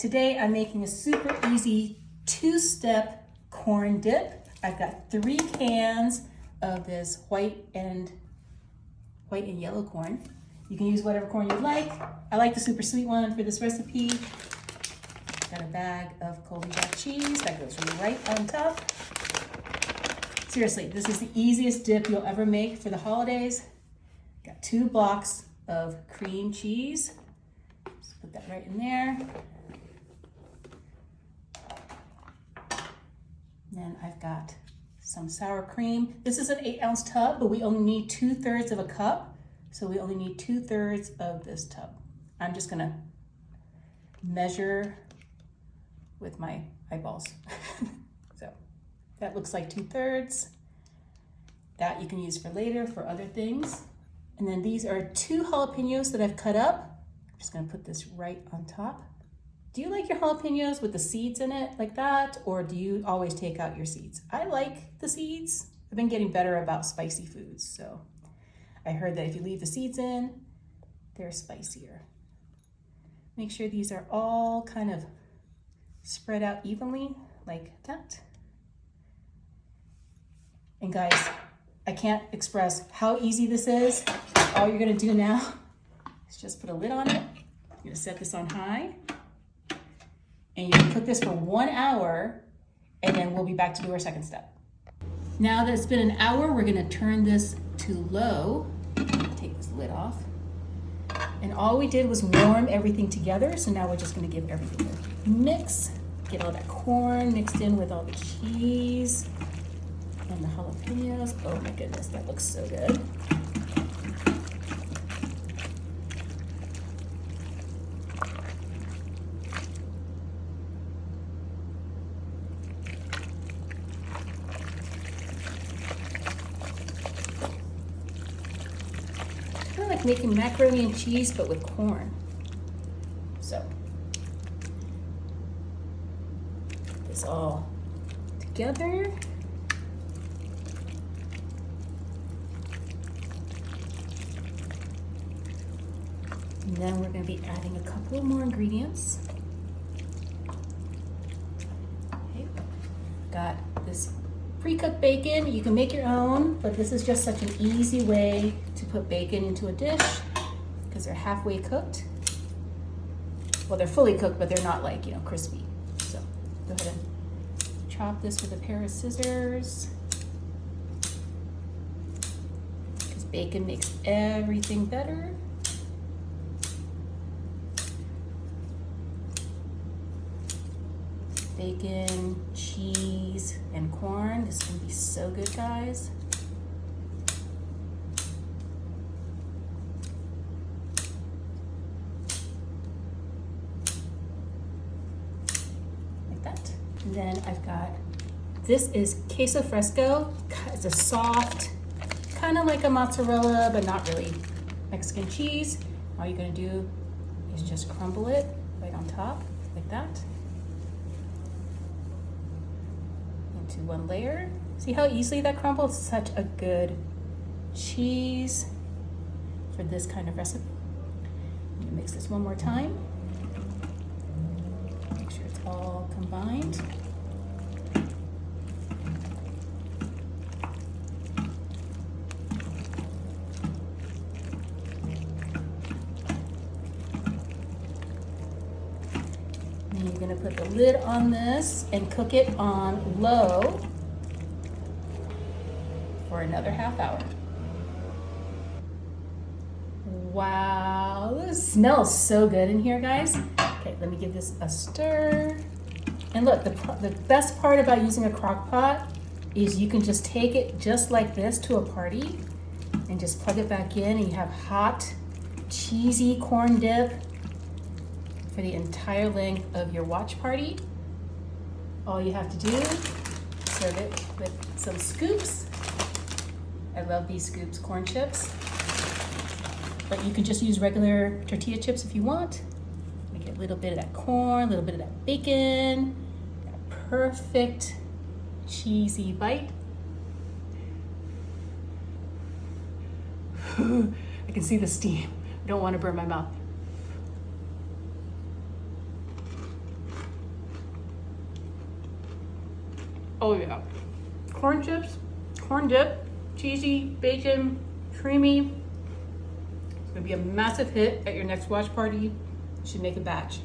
Today I'm making a super easy two-step corn dip. I've got 3 cans of this white and yellow corn. You can use whatever corn you like. I like the super sweet one for this recipe. Got a bag of Colby Jack cheese that goes right on top. Seriously, this is the easiest dip you'll ever make for the holidays. Got 2 blocks of cream cheese. Just put that right in there. Then I've got some sour cream. This is an 8-ounce tub, but we only need 2/3 of a cup. So we only need 2/3 of this tub. I'm just gonna measure with my eyeballs. So that looks like 2/3. That you can use for later for other things. And then these are 2 jalapenos that I've cut up. I'm just gonna put this right on top. Do you like your jalapenos with the seeds in it like that? Or do you always take out your seeds? I like the seeds. I've been getting better about spicy foods. So I heard that if you leave the seeds in, they're spicier. Make sure these are all kind of spread out evenly like that. And guys, I can't express how easy this is. All you're gonna do now is just put a lid on it. You're gonna set this on high. And you can cook this for 1 hour, and then we'll be back to do our second step. Now that it's been an hour, we're gonna turn this to low. Take this lid off. And all we did was warm everything together, so now we're just gonna give everything a mix. Get all that corn mixed in with all the cheese and the jalapenos. Oh my goodness, that looks so good. Like making macaroni and cheese but with corn. So put this all together. And then we're going to be adding a couple more ingredients. Okay. Got this pre-cooked bacon. You can make your own, but this is just such an easy way to put bacon into a dish because they're halfway cooked. Well, they're fully cooked, but they're not like, crispy. So go ahead and chop this with a pair of scissors because bacon makes everything better. Bacon, cheese, and corn. This is gonna be so good, guys. Like that. And then I've got, this is queso fresco. It's a soft, kind of like a mozzarella, but not really Mexican cheese. All you're gonna do is just crumble it right on top, like that. To 1 layer. See how easily that crumbles? Such a good cheese for this kind of recipe. I'm gonna mix this one more time. Make sure it's all combined. And you're gonna put the lid on this and cook it on low for another ½ hour. Wow, this smells so good in here, guys. Okay, let me give this a stir. And look, the best part about using a crock pot is you can just take it just like this to a party and just plug it back in and you have hot, cheesy corn dip for the entire length of your watch party. All you have to do, serve it with some scoops. I love these scoops, corn chips. But you can just use regular tortilla chips if you want. Make a little bit of that corn, a little bit of that bacon, that perfect cheesy bite. I can see the steam. I don't want to burn my mouth. Oh yeah. Corn chips, corn dip, cheesy, bacon, creamy. It's gonna be a massive hit at your next watch party. You should make a batch.